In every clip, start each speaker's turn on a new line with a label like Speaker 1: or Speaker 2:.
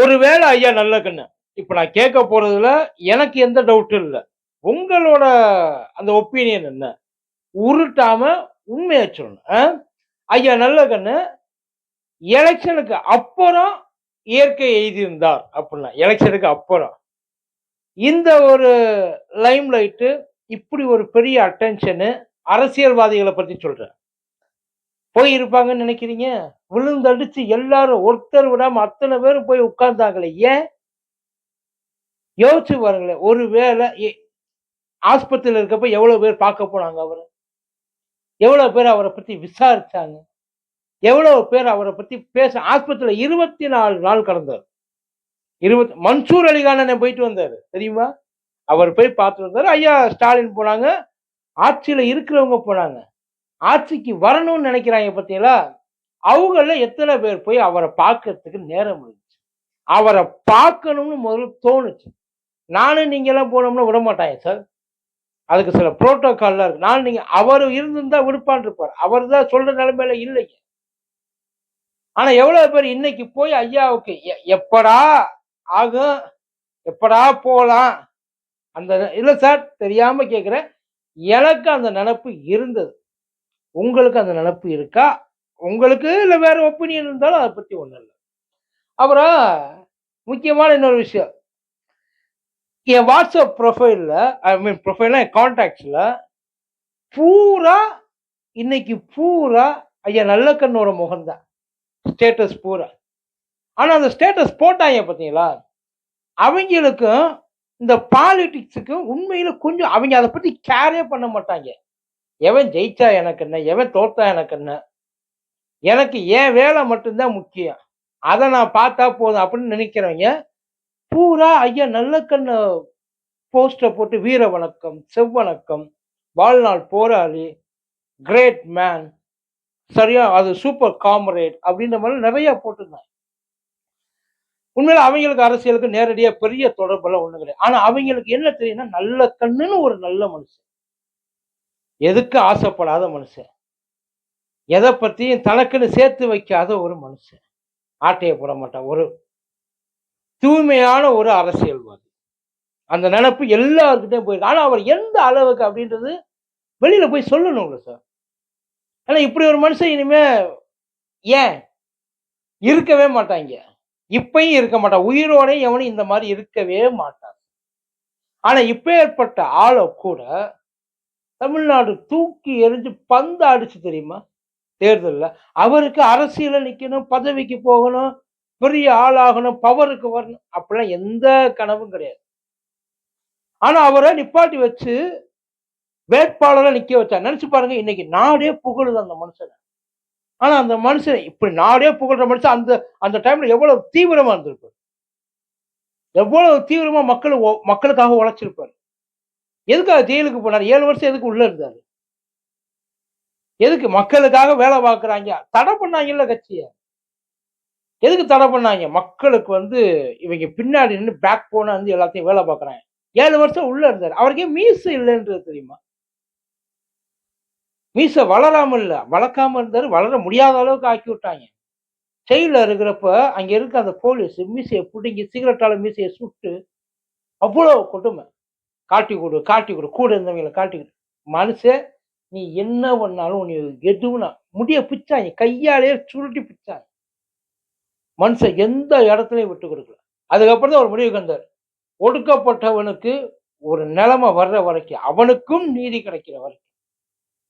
Speaker 1: ஒருவேளை ஐயா நல்ல கண்ணு, இப்ப நான் கேட்க போறதுல எனக்கு எந்த டவுட்டும் இல்ல. உங்களோட அந்த ஒப்பீனியன் என்ன? உருட்டாம உண்மைய சொல்லணும். ஐயா நல்ல கண்ணு, எலக்ஷனுக்கு அப்புறம் இயற்கை எய்தியிருந்தார் அப்புட்னா, எலக்ஷனுக்கு அப்புறம். இந்த ஒரு லைம் லைட்டு, இப்படி ஒரு பெரிய அட்டென்ஷனு, அரசியல்வாதிகள பத்தி சொல்றேன். போய் இருப்பாங்கன்னு நெனைக்கிறீங்க? விழுந்தடிச்சு எல்லாரும் ஒருத்தர் விடாம அத்தன பேரும் போய் உட்கார்ந்தாங்களே, ஏன்? யோசிச்சு பாருங்களேன். ஒரு வேள ஆஸ்பத்திரியில இருக்கப்ப எவ்வளவு பேர் பார்க்க போனாங்க அவர? எவ்வளவு பேர் அவர பத்தி விசாரிச்சாங்க? எவ்வளவு பேர் அவர பத்தி ஆஸ்பத்திரியில 24 நாள் கடந்தார். மன்சூர் அலிகான் அண்ணன் போயிட்டு வந்தாரு. தெரியுமா? அவர் போய் பார்த்துட்டு வந்தாரு. ஐயா ஸ்டாலின் போனாங்க. ஆட்சியில இருக்கிறவங்க போனாங்க. ஆட்சிக்கு வரணும்னு நெனைக்கிறாங்க பார்த்தீங்களா? அவங்கள்ல எத்தன பேர் போய் அவர பார்க்கறதுக்கு நேரம் இருந்துச்சு? அவர பார்க்கணும்னு முதல்ல தோணுச்சு. நானும் நீங்கலாம் போனோம்னா விடமாட்டாங்க சார். அதுக்கு சில புரோட்டோகால்லாம் இருக்கு. நானும் நீங்க அவரு இருந்திருந்தா விடுப்பான்னு இருப்பாரு. அவர் தான் சொல்ற நிலைமையில இல்லைங்க. ஆனா எவ்வளவு பேர் இன்னைக்கு போய் ஐயாவுக்கு எப்படா ஆகும்? எப்படா போலாம்? அந்த இல்ல சார் தெரியாம கேட்கிறேன். எனக்கு அந்த நெனப்பு இருந்தது. உங்களுக்கு அந்த நெனப்பு இருக்கா? உங்களுக்கு இல்ல வேற ஒப்பீனியன் இருந்தாலும் அத பத்தி ஒண்ணும் இல்ல. அப்புறம் முக்கியமான இன்னொரு விஷயம். என் வாட்ஸ்அப் ப்ரொஃபைல்ல ப்ரொஃபைல்னா என் கான்டாக்ட்ஸ்ல பூரா இன்னைக்கு பூரா ஐயா நல்லக்கண்ணோட முகம் தான். ஸ்டேட்டஸ் பூரா. ஆனா அந்த ஸ்டேட்டஸ் போட்டாங்க பார்த்தீங்களா? அவங்களுக்கும் இந்த பாலிடிக்ஸுக்கும் உண்மையில கொஞ்சம் அவங்க அத பத்தி கேரே பண்ண மாட்டாங்க. எவன் ஜெயிச்சா எனக்கு என்ன? எவன் தோத்தா எனக்கு என்ன? எனக்கு என் வேலை மட்டும் தான் முக்கியம். அத நான் பார்த்தா போதும் அப்படின்னு நினைக்கிறவங்க, பூரா ஐயா நல்லக்கண்ண போஸ்ட போட்டு வீர வணக்கம், செவ்வணக்கம், வாழ்நாள் போராளி, கிரேட் மேன், சரியா அது சூப்பர் காம்ரேட் அப்படின்ற மாரி நெறைய போட்டிருந்தாங்க. உண்மையில அவங்களுக்கு அரசியலுக்கு நேரடியா பெரிய தொடர்பெல்லாம் ஒண்ணும் கிடையாது. ஆனா அவங்களுக்கு என்ன தெரியும்னா, நல்லக்கண்ணுன்னு ஒரு நல்ல மனுஷன். எதுக்கும் ஆசைப்படாத மனுஷன். எத பத்தியும் தனக்குன்னு சேர்த்து வைக்காத ஒரு மனுஷன். ஆட்டைய போட மாட்டான். ஒரு தூய்மையான ஒரு அரசியல்வாதி. அந்த நெனப்பு எல்லார்கிட்டயும் போயிருக்கு. ஆனா அவர் எந்த அளவுக்கு அப்படின்றது வெளியில போய் சொல்லணும்ல சார். ஆனா இப்படி ஒரு மனுஷன் இனிமே ஏன் இருக்கவே மாட்டாங்க. இப்பயும் இருக்க மாட்டான். உயிரோடயும் எவனும் இந்த மாரி இருக்கவே மாட்டான். ஆனா இப்பேற்பட்ட ஆள கூட தமிழ்நாடு தூக்கி எறிஞ்சு பந்து அடிச்சு தெரியுமா? தேர்தல்ல. அவருக்கு அரசியல்ல நிக்கணும், பதவிக்கு போகணும், பெரிய ஆளாகணும், பவருக்கு வரணும். அப்படிலாம் எந்த கனவும் கிடையாது. ஆனா அவர நிப்பாட்டி வச்சு வேட்பாளரா நிக்க வச்சார். நெனச்சு பாருங்க, இன்னைக்கு நாடே புகழுது அந்த மனுஷன. ஆனா அந்த மனுஷன் இப்படி நாடே புகழ்ற மனுஷன் அந்த அந்த டைம்ல எவ்வளவு தீவிரமா இருந்திருப்பாரு. எவ்வளவு தீவிரமா மக்களுக்காக உழைச்சிருப்பாரு. எதுக்காக ஜெயிலுக்கு போனாரு? 7 வருஷம் எதுக்கு உள்ள இருந்தாரு? எதுக்கு? மக்களுக்காக வேலை பார்க்குறாங்க. தடை பண்ணாங்கல்ல கட்சிய. எதுக்கு தடை பண்ணாங்க? மக்களுக்கு வந்து இவங்க பின்னாடி நின்னு பேக் போனா வந்து எல்லாத்தையும் வேலை பார்க்குறாங்க. 7 வருஷம் உள்ள இருந்தாரு. அவருக்கே மீசை இல்லன்றது தெரியுமா? மீசை வளராம இல்ல. வளர்க்காம இருந்தாரு. வளர முடியாத அளவுக்கு ஆக்கி விட்டாங்க. ஜெயில்ல இருக்கிறப்ப அங்க இருக்க அந்த போலீஸ் மீசைய புடுங்கி சிகரெட்டால மீசைய சுட்டு அவ்வளவு கொடுமை. காட்டி குடு, காட்டி குடு. கூட இருந்தவங்கள காட்டி குடு. மனுஷன் நீ என்ன பண்ணாலும் உன்னை எதுவும் முடிய பிச்சாங்க. கையாலேயே சுருட்டி பிச்சாங்க. மனுஷன் எந்த இடத்துலயும் விட்டு கொடுக்கல. அதுக்கப்புறம் தான் ஒரு முடிவுக்கு வந்தார். ஒடுக்கப்பட்டவனுக்கு ஒரு நிலைமை வர்ற வரைக்கும், அவனுக்கும் நீதி கிடைக்கிற வரைக்கும்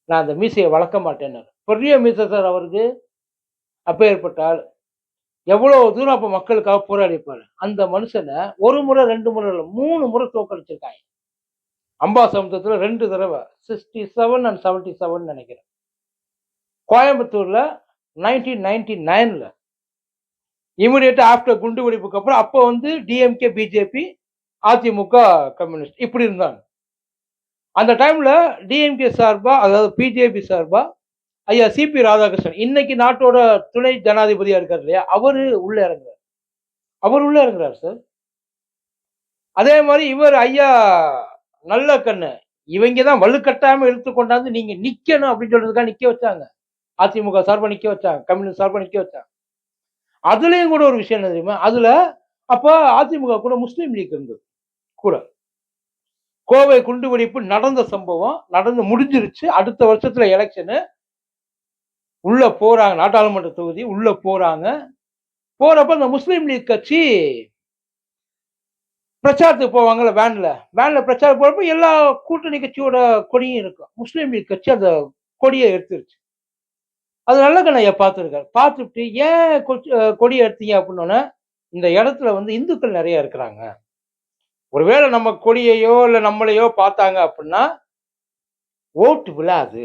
Speaker 1: நான் அந்த மீசையை வளர்க்க மாட்டேன்னாரு. பெரிய மீசை சார் அவருக்கு. அப்பேற்பட்ட ஆளு. எவ்வளவு தூரம் அப்ப மக்களுக்காக போராடிப்பாரு. அந்த மனுஷனை 1 முறை 2 முறை இல்ல 3 முறை தோற்கடிச்சிருக்காங்க. அம்பாசமுத்திரத்துல 2 தடவை 67 அண்ட் 77 நினைக்கிறேன். கோயம்புத்தூர்ல 1999ல இமிடியேட்டா ஆஃப்டர் குண்டு வெடிப்புக்கு அப்புறம் அப்ப வந்து டிஎம்கே, பிஜேபி, அதிமுக, கம்யூனிஸ்ட் இப்படி இருந்தாங்க. அந்த டைம்ல டிஎம்கே சார்பா அதாவது பிஜேபி சார்பா ஐயா சிபி ராதாகிருஷ்ணன் இன்னைக்கு நாட்டோட துணை ஜனாதிபதியா இருக்காரு இல்லையா? அவரு உள்ள இறங்குறாரு. அவர் உள்ள இறங்குறாரு சார். அதே மாதிரி இவர் ஐயா நல்லக்கண்ணு இவங்க தான் வலுக்கட்டாயமா இழுத்து கொண்டாந்து நீங்க நிக்கணும் அப்படின்னு சொல்றதுக்காக நிக்க வச்சாங்க. அதிமுக சார்பா நிக்க வச்சாங்க. கம்யூனிஸ்ட் சார்பா நிக்க வச்சாங்க. அதுலயும் கூட ஒரு விஷயம் என்ன தெரியுமா? அதுல அப்ப அதிமுக கூட முஸ்லீம் லீக் இருந்தது கூட. கோவை குண்டுவெடிப்பு நடந்த சம்பவம் நடந்து முடிஞ்சிருச்சு. அடுத்த வருஷத்துல எலெக்ஷனு. உள்ள போறாங்க. நாடாளுமன்ற தொகுதி உள்ள போறாங்க. போறப்ப இந்த முஸ்லீம் லீக் கட்சி பிரச்சாரத்துக்கு போவாங்கல்ல வேன்ல. வேன்ல பிரச்சாரம் போறப்ப எல்லா கூட்டணி கட்சியோட கொடியும் இருக்கும். முஸ்லீம் லீக் கட்சி அந்த கொடிய எடுத்துருச்சு. அது நல்லகண்ணையா பார்த்துருக்காரு. பார்த்துட்டு ஏன் கொடிய எடுத்தீங்க அப்படின்னோனே, இந்த இடத்துல வந்து இந்துக்கள் நெறைய இருக்கிறாங்க. ஒருவேளை நம்ம கொடியையோ, இல்ல நம்மளையோ பார்த்தாங்க அப்படின்னா, ஓட்டு விழாது.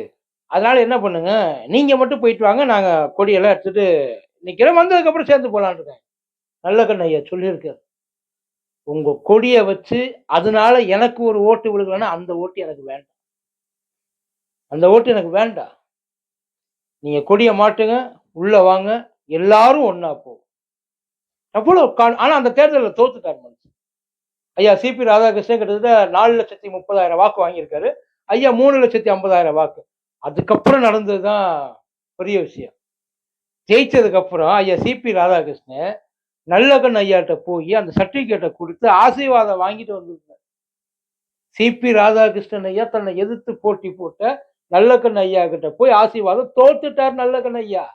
Speaker 1: அதனால என்ன பண்ணுங்க, நீங்க மட்டும் போயிட்டு வாங்க. நாங்க கொடியெல்லாம் எடுத்துட்டு நிக்கிறோம். வந்ததுக்கப்புறம் சேர்ந்து போலான்னு இருக்கேன். நல்லகண்ணையா சொல்லியிருக்காரு. உங்க கொடிய வச்சு, அதனால எனக்கு ஒரு ஓட்டு விழுகலன்னா, அந்த ஓட்டு எனக்கு வேண்டாம். அந்த ஓட்டு எனக்கு வேண்டாம். நீங்க கொடிய மாட்டுங்க, உள்ள வாங்க, எல்லாரும் ஒண்ணா போவோம். அவ்வளோ ஆனா அந்த தேர்தல்ல தோத்துட்டாரு மனுஷன். ஐயா சிபி ராதாகிருஷ்ணன் கிட்டத்தட்ட 4,30,000 வாக்கு வாங்கியிருக்காரு. ஐயா 3,50,000 வாக்கு. அதுக்கப்புறம் நடந்தது தான் பெரிய விஷயம். ஜெயிச்சதுக்கு அப்புறம் ஐயா சிபி ராதாகிருஷ்ணன் நல்லகண்ணு ஐயாட்ட போய் அந்த சர்டிபிகேட்டை குடுத்து ஆசீர்வாதம் வாங்கிட்டு வந்திருக்காரு. சிபி ராதாகிருஷ்ணன் ஐயா தன்னை எதிர்த்து போட்டி போட்ட நல்லகண்ணு ஐயா கிட்ட போய் ஆசீர்வாதம் தோத்துட்டார் நல்லகண்ணு ஐயா.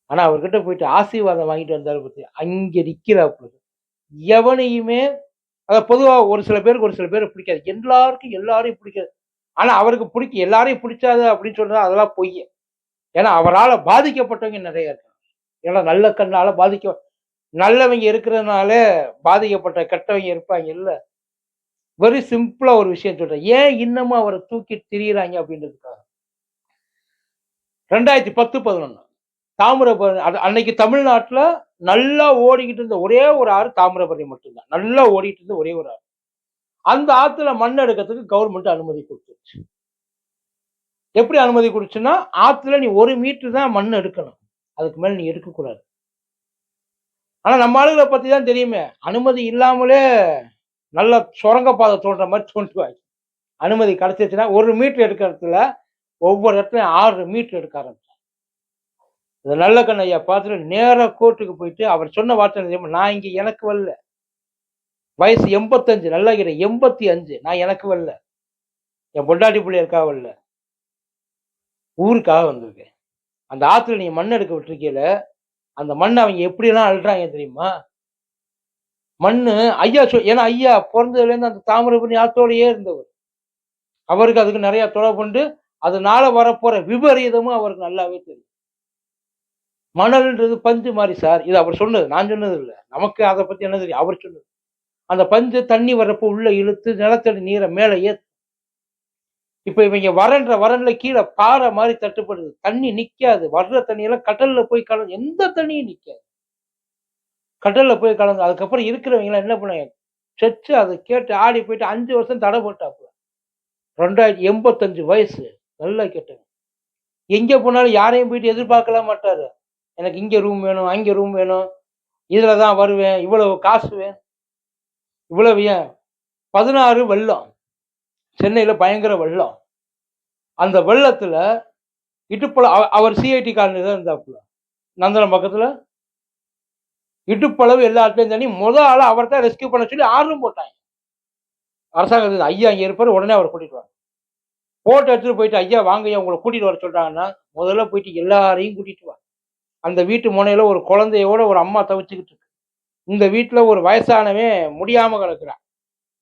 Speaker 1: ஆனா அவர்கிட்ட போயிட்டு ஆசீர்வாதம் வாங்கிட்டு வந்தாரு பத்தியா, அங்க நிக்கிறாப்புல. எவனையுமே பொதுவா ஒரு சில பேருக்கு ஒரு சில பேரை பிடிக்காது. எல்லாருக்கும் எல்லாரையும் பிடிக்காது. ஆனா அவருக்கு பிடிக்கும். எல்லாரையும் பிடிச்சாது அப்படின்னு சொன்னா அதெல்லாம் பொய். ஏன்னா அவரால பாதிக்கப்பட்டவங்க நெறைய இருக்காங்க. ஏன்னா நல்ல கண்ணால நல்லவங்க இருக்கிறதுனால பாதிக்கப்பட்ட கெட்டவங்க இருப்பாங்க இல்ல. வெரி சிம்பிளா ஒரு விஷயம் சொல்றேன். ஏன் இன்னமும் அவரை தூக்கிட்டு திரியிறாங்க அப்படின்றதுக்காக. 2010, 11 தாமிரபரணி அன்னைக்கு தமிழ்நாட்டுல நல்லா ஓடிக்கிட்டு இருந்த ஒரே ஒரு ஆறு தாமிரபரணி மட்டும்தான். நல்லா ஓடிட்டு இருந்த ஒரே ஒரு ஆறு. அந்த ஆத்துல மண் எடுக்கிறதுக்கு கவர்மெண்ட் அனுமதி கொடுத்துருச்சு. எப்படி அனுமதி கொடுத்துச்சுன்னா, ஆத்துல நீ 1 மீட்டர் தான் மண் எடுக்கணும். அதுக்கு மேல நீ எடுக்கக்கூடாது. ஆனா நம்ம ஆளுகளை பத்தி தான் தெரியுமே. அனுமதி இல்லாமலே நல்லா சுரங்கப்பாதை தோன்ற மாதிரி தோண்டுவாங்க. அனுமதி கிடைச்சிருச்சுன்னா 1 மீட்டர் எடுக்கிறதுல ஒவ்வொரு இடத்துலயும் 6 மீட்டர் எடுக்க ஆரம்பிச்சாங்க. இந்த நல்லகண்ணு ஐயா பார்த்துட்டு நேரா கோர்ட்டுக்கு போயிட்டு அவர் சொன்ன வார்த்தை தெரியுமா? நான் இங்க எனக்கு வரல. வயசு 85 நல்லா கேட்டேன் 85 நான் எனக்கு வரல. என் பொண்டாட்டி பிள்ளையருக்காக வரல. ஊருக்காக வந்திருக்கேன். அந்த ஆத்துல நீங்க மண் எடுக்க விட்டுருக்கீல, அந்த மண்ண அவங்க எப்படியெல்லாம் அள்ளுறாங்க தெரியுமா? மண்ணு ஐயா ஏன்னா ஐயா பொறந்ததுலேருந்து அந்த தாமிரபரணி ஆத்தோடயே இருந்தவர். அவருக்கு அதுக்கு நெறைய தொடர்புண்டு. அதனால வரப்போற விபரீதமும் அவருக்கு நல்லாவே தெரியும். மணல்ன்றது பஞ்சு மாரி சார். இது அவர் சொன்னது. நான் சொன்னது இல்ல. நமக்கு அத பத்தி என்ன தெரியும்? அவர் சொன்னது. அந்த பஞ்சு தண்ணி வர்றப்போ உள்ள இழுத்து நிலத்தடி நீரை மேல இப்ப இவங்க வரன்ல கீழே பாறை மாரி தட்டுப்படுது. தண்ணி நிக்காது. வர்ற தண்ணியெல்லாம் கடல்ல போய் கலந்து எந்த தண்ணியும் நிக்காது. கடல்ல போய் கலந்து அதுக்கப்புறம் இருக்கிறவங்கலாம் என்ன பண்ணாங்க? செச்சு அத கேட்டு ஆடி போயிட்டு 5 வருஷம் தடை போட்டாப்புல. 285 வயசு. நல்லா கேட்டுங்க. எங்க போனாலும் யாரையும் போயிட்டு எதிர்பார்க்கலாம் மாட்டாரு. எனக்கு இங்க ரூம் வேணும், அங்க ரூம் வேணும். இதுல தான் வருவேன். இவ்வளவு காசு வேணும். இவ்வளவு ஏன் 16 வெள்ளம். சென்னையில பயங்கர வெள்ளம். அந்த வெள்ளத்துல இடுப்புல அவர் சிஐடி காலனி தான் இருந்தாப்புல. நந்தனம் பக்கத்துல இடுப்பளவு எல்லா இடத்துலயும் தண்ணி. ஆளா அவர் தான் ரெஸ்கியூ பண்ண சொல்லி ஆர்டரும் போட்டாங்க. அரசாங்கத்துக்கு ஐயா இங்க இருப்பாரு உடனே அவர் கூட்டிட்டு வாங்க. போட்டோ எடுத்துட்டு போயிட்டு ஐயா வாங்க ஐயா உங்களை கூட்டிட்டு வர சொல்றாங்கன்னா முதல்ல போயிட்டு எல்லாரையும் கூட்டிட்டு வா. அந்த வீட்டு முனையில ஒரு குழந்தையோட ஒரு அம்மா தவிச்சுக்கிட்டு இருக்கு. இந்த வீட்டுல ஒரு வயசானவன் முடியாம கிடக்குறான்.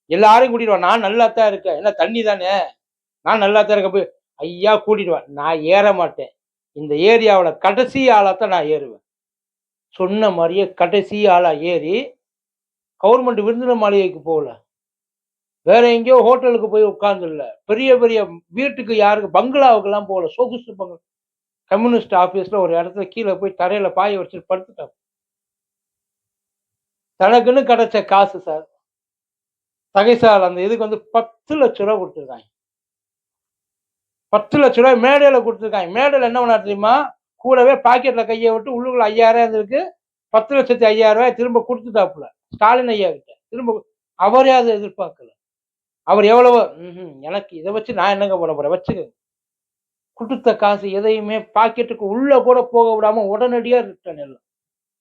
Speaker 1: எல்லாரையும் கூட்டிட்டு வா. நான் நல்லா தான் இருக்கேன். என்ன தண்ணி தானே நான் நல்லா தான் இருக்கேன். போய் ஐயா கூட்டிட்டு வா. நான் ஏற மாட்டேன். இந்த ஏரியாவோட கடைசி ஆளாத்தான் நான் ஏறுவேன். சொன்ன மாதிரியே கடைசி ஆளா ஏறி கவர்மெண்ட் விருந்தினர் மாளிகைக்கு போகல. வேற எங்கேயோ ஹோட்டலுக்கு போய் உட்கார்ந்துல்ல. பெரிய பெரிய வீட்டுக்கு யாருக்கு பங்களாவுக்கு எல்லாம் போகல. சொகுசு பங்களா கம்யூனிஸ்ட் ஆபீஸ்ல ஒரு இடத்துல கீழே போய் தரையில பாய வச்சுட்டு படுத்துட்டான். தனக்குன்னு கிடைச்ச காசு சார். தகைசால் அந்த இதுக்கு வந்து 10 லட்சம் ரூபாய் கொடுத்துருக்காங்க. 10 லட்சம் ரூபாய் மேடையில கொடுத்துருக்காங்க. மேடையில என்ன பண்ணா தெரியுமா? கூடவே பாக்கெட்ல கையை விட்டு உள்ளுக்குள்ள 5,000 இருந்திருக்கு. 10,05,000 ரூபாய் திரும்ப கொடுத்துட்டாப்புல ஸ்டாலின் ஐயா கிட்ட. திரும்ப அவரே அதை எதிர்பார்க்கல. அவர் எவ்வளவோ எனக்கு இதை வச்சு நான் என்னங்க பண்ண போறேன் வச்சுக்க. கொடுத்த காசு எதையுமே பாக்கெட்டுக்கு உள்ள கூட போக விடாம உடனடியா ரிட்டர்ன் எல்லாம்.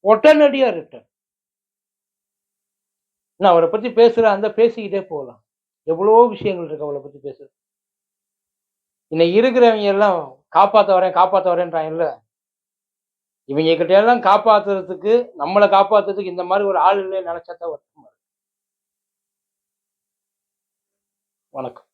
Speaker 1: உடனடியா ரிட்டர்ன். நான் அவரை பத்தி பேசுறேன் அந்த பேசிக்கிட்டே போகலாம். எவ்வளவோ விஷயங்கள் இருக்கு அவளை பத்தி பேசுறது. இன்னைக்கு இருக்கிறவங்க எல்லாம் காப்பாத்த வரேன்றாங்கல்ல. இவங்க கிட்ட எல்லாம் காப்பாத்துறதுக்கு, நம்மள காப்பாத்துறதுக்கு இந்த மாரி ஒரு ஆள் இல்லன்னு நெனச்சா தான் வருத்தமா இருக்கு. வணக்கம்.